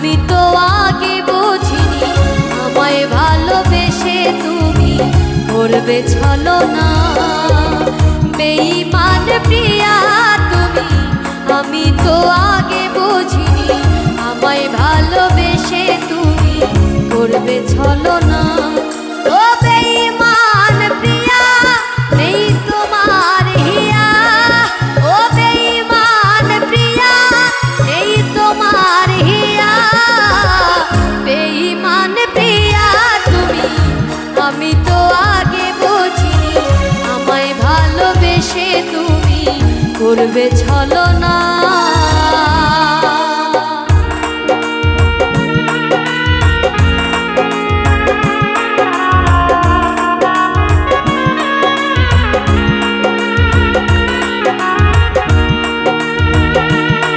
আমি তো আগে বুঝিনি আমায় ভালোবেসে তুমি করবে ছলনা। বেঈমান প্রিয়া তুমি, আমি তো আগে বুঝিনি আমায় ভালোবেসে তুমি করবে ছলনা। ও বেঈমান প্রিয়া নেই তোমার হিয়া, ও বেঈমান প্রিয়া নেই তোমার হিয়া। বেঈমান প্রিয়া তুমি, আমি তো আগে বুঝিনি আমায় ভালোবেসে তুমি করবে ছলনা।